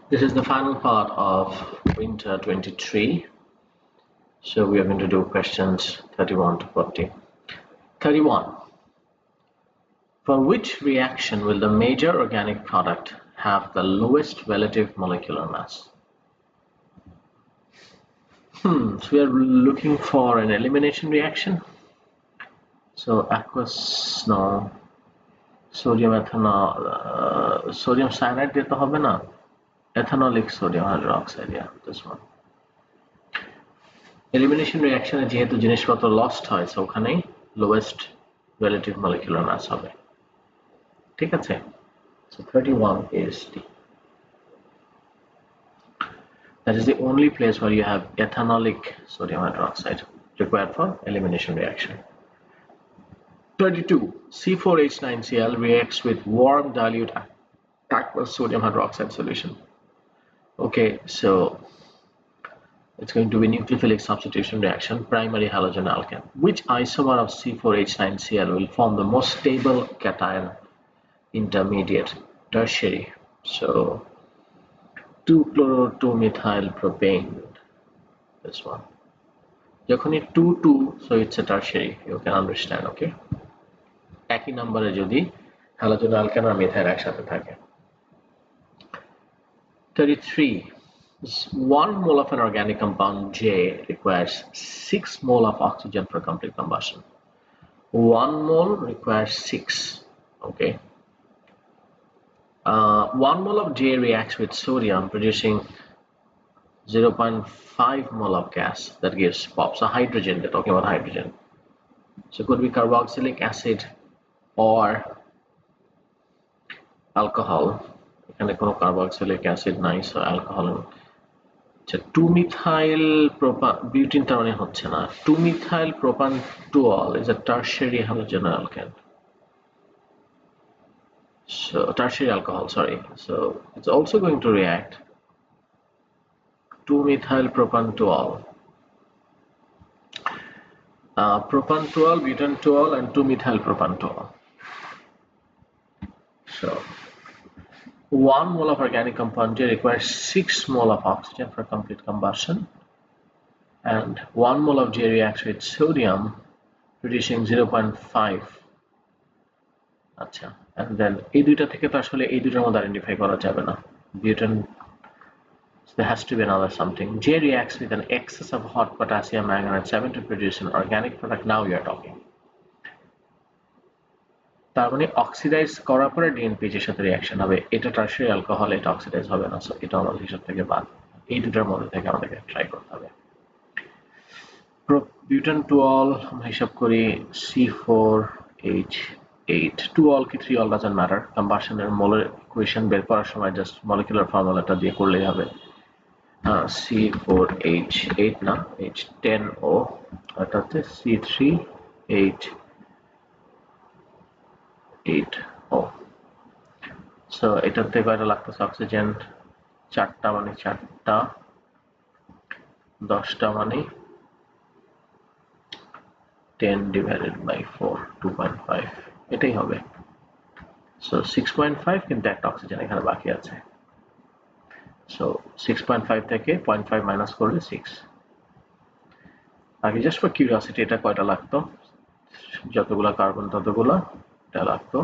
This is the final part of Winter 23. So we are going to do questions 31 to 40. 31. For which reaction will the major organic product have the lowest relative molecular mass? So we are looking for an elimination reaction. So aqueous, no. Sodium ethanol, sodium cyanide দিতে হবে না? Ethanolic sodium hydroxide, yeah, this one. Elimination reaction এ যেহেতু জিনিসপত্র lost হয়, so ওখানেই lowest relative molecular mass হবে। ঠিক আছে? So 31 is D. That is the only place where you have ethanolic sodium hydroxide required for elimination reaction. 32. C4H9Cl reacts with warm dilute aqueous sodium hydroxide solution. Okay, so it's going to be nucleophilic substitution reaction, primary halogen alkane. Which isomer of C4H9Cl will form the most stable cation intermediate? Tertiary. So 2-chloro-2-methyl propane. This one. যখনই 2-2, so it's a tertiary. You can understand, okay? একই নম্বরে যদি halogen alkane আর methyl একসাথে থাকে। 33. 1 mole of an organic compound J requires 6 mole of oxygen for complete combustion. 1 mole requires 6. Okay. 1 mole of J reacts with sodium, producing 0.5 mole of gas that gives pop. So hydrogen, they're talking about hydrogen. So it could be carboxylic acid or alcohol. এখানে কোনো carboxylic acid নাই, so alcohol. 2-methyl butene তার মানে হচ্ছে না। 2-methyl propanediol is a tertiary halogen alkane. So tertiary alcohol, sorry. So it's also going to react 2-methyl propanediol. Propanediol, butanediol, and 2-methyl propanediol. So 1 mole of organic compound J requires 6 mole of oxygen for complete combustion, and 1 mole of J reacts with sodium, producing 0.5. আচ্ছা, and then এই দুইটা থেকে তো আসলে এই দুইটার মধ্যে identify করা যাবে না। Butane, so there has to be another something. J reacts with an excess of hot potassium manganate 7 to produce an organic product. Now we are talking. তার মানে অক্সিডাইজ করার পরে ডিএনপিএইচ এর সাথে রিঅ্যাকশন হবে। এটা টারশিয়ারি অ্যালকোহল, এটা অক্সিডাইজ হবে না, সো এটা আমাদের হিসাব থেকে বাদ। এই দুটার মধ্যে থেকে আমাদেরকে ট্রাই করতে হবে। বুটানডিol আমরা হিসাব করি C4H8. 2-ol কি 3-ol doesn't matter. কম্বাশনের molar equation বের করার সময় জাস্ট মলিকুলার ফর্মুলাটা দিয়ে করলেই হবে। C4H8 না, H10O, এটা হচ্ছে C3H8O. So এটাতে কয়টা লাগতেছে অক্সিজেন? 4টা, মানে 4টা, 10টা মানে 10 divided by 4, 2.5, এটাই হবে। So 6.5, কিন্তু একটা অক্সিজেন এখানে বাকি আছে। So 6.5 থেকে 0.5 মাইনাস করলে 6। আগে জাস্ট ফর কিউরিওসিটি এটা কয়টা লাগতো? যতগুলা কার্বন ততগুলা এটা লাগতো।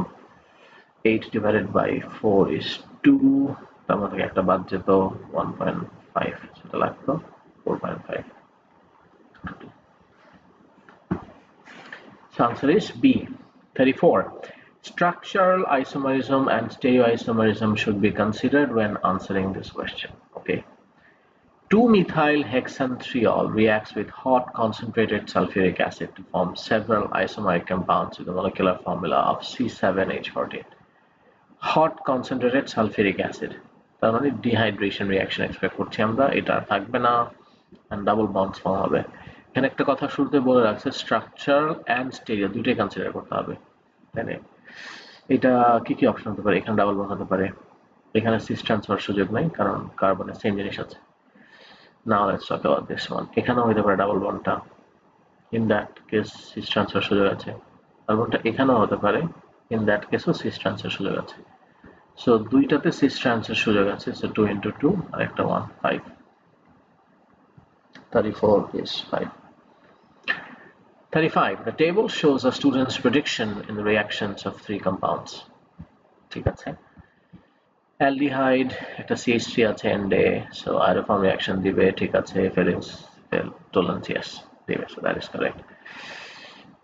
8 divided by 4 is 2, তার মধ্যে একটা বাদ যেত 1.5, সেটা লাগতো 4.5. So answer is B. 34. Structural isomerism and stereoisomerism should be considered when answering this question. Okay. 2-methyl hexantriol reacts with hot concentrated sulfuric acid to form several isomeric compounds with the molecular formula of C7H14. Hot concentrated sulfuric acid, তার মানে dehydration reaction expect করছি আমরা, এটা থাকবে না, and double bonds form হবে। এখানে একটা কথা শুরুতে বলে রাখছে, স্ট্রাকচারাল এন্ড স্টেরিও দুটোই কনসিডার করতে হবে। তাহলে এটা কি কি অপশন হতে পারে? এখানে ডাবল বন্ড হতে পারে, এখানে সিস ট্রান্সফার সুযোগ নাই কারণ কার্বনের সেম জিনিস আছে। Now let's talk about this one. এখানেও হতে পারে ডাবল বন্ডটা, in that case cis transfer সুযোগ আছে। কার্বনটা এখানেও হতে পারে, ইন দ্যাট কেসও সিস ট্রান্সফার সুযোগ আছে। So দুইটাতে cis ট্রান্সের সুযোগ আছে, so 2 into 2 আর একটা 1, 5. 34 is 5. 35. The table shows a student's prediction in the reactions of 3 compounds. ঠিক আছে, aldehyde একটা CH3 আছে এন্ডে, so iodoform reaction দিবে, ঠিক আছে, Tollens yes দিবে, so that is correct.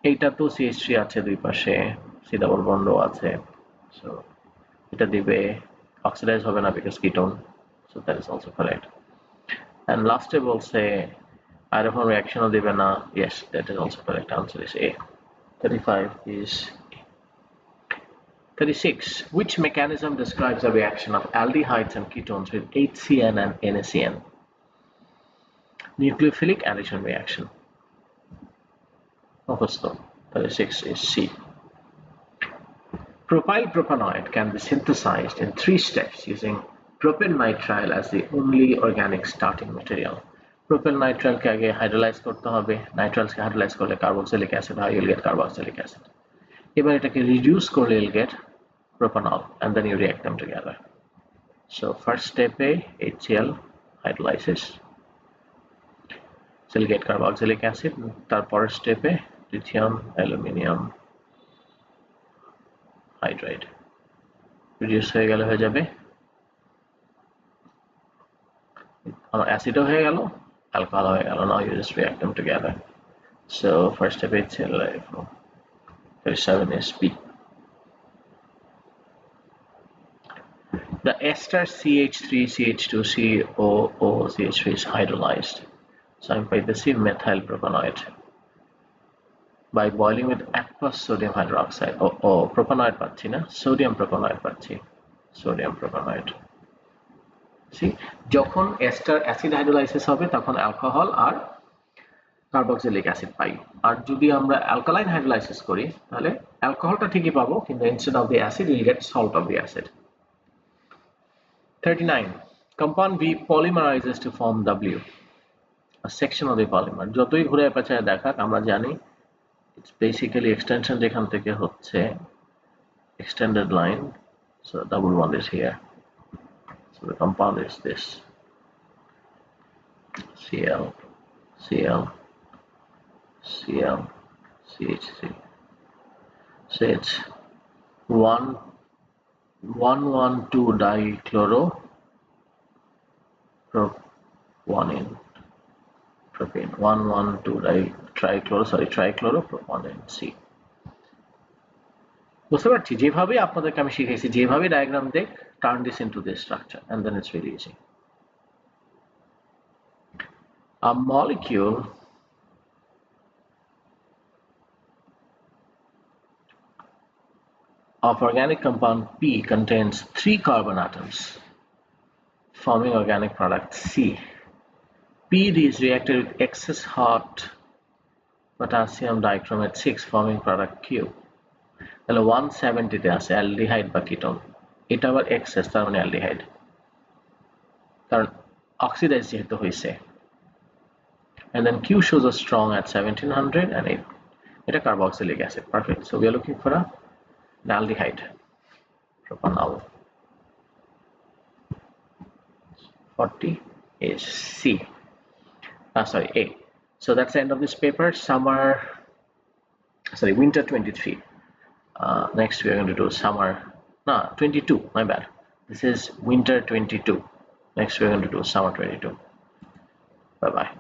এইটা তো CH3 আছে দুই পাশে, C double bond আছে, so এটা দিবে, oxidize হবে না because ketone, so that is also correct. And last এ বলছে iodoform reaction ও দিবে না, yes, that is also correct. Answer is A. 35 is A. 36. Which mechanism describes the reaction of aldehydes and ketones with HCN and NaCN? Nucleophilic addition reaction. Mukhastho. 36 is C. Propyl propanoid can be synthesized in 3 steps using propanitrile as the only organic starting material. Propanitrile কে আগে hydrolyse করতে হবে, নাইট্রাইলস কে hydrolyse করলে carboxylic acid হয়, you'll get carboxylic acid. এবার এটাকে reduce করলে you'll get propanol, and then you react them together. So first step A, HCl hydrolysis, so you'll get carboxylic acid. তারপরের step A, lithium aluminium hydride, reduce হয়ে গেলে হয়ে যাবে আমার অ্যাসিডও হয়ে গেল, অ্যালকোহল হয়ে গেল. Now you just react them together. So first step HCl, 37 is B. The ester CH3CH2COOCH3 is hydrolyzed. So I'm পাইতেছি methyl propanoid by boiling with aqueous sodium hydroxide. Propanoid পাচ্ছি না, sodium propanoid পাচ্ছি, sodium propanoid. See, যখন ester acid hydrolysis হবে তখন alcohol আর carboxylic acid পাই, আর যদি আমরা alkaline hydrolysis করি তাহলে অ্যালকোহলটা ঠিকই পাবো, কিন্তু instead of the acid we'll get salt of the acid. 39. Compound B polymerizes to form W, a section of the polymer. যতই ঘুরে পেঁচায় দেখাক আমরা জানি it's basically extension যেখান থেকে হচ্ছে extended line, so double bond is here, so the compound is this Cl, Cl, Cl, CH3. So it's 1,1,2 dichloro propionine, 1,1,2 trichloro-propionine, C. বুঝতে পারছি, যেভাবে আপনাদেরকে আমি শিখেছি, যেভাবে ডায়াগ্রাম দেখ, turn this into this structure and then it's very easy. A molecule of organic compound P contains 3 carbon atoms forming organic product C. P is reacted with excess hot potassium dichromate 6 forming product Q. তাহলে 170 তে আছে aldehyde বা ketone, এটা আবার access, তার মানে aldehyde, কারণ oxidise যেহেতু হয়েছে. And then Q shows us strong at 1700 and এটা carboxylic acid. Perfect. So we are looking for an aldehyde, propanol. 40 is C. Sorry, A. So that's the end of this paper. Winter 23. Next we are going to do 22. My bad. This is winter 22. Next we are going to do summer 22. Bye bye.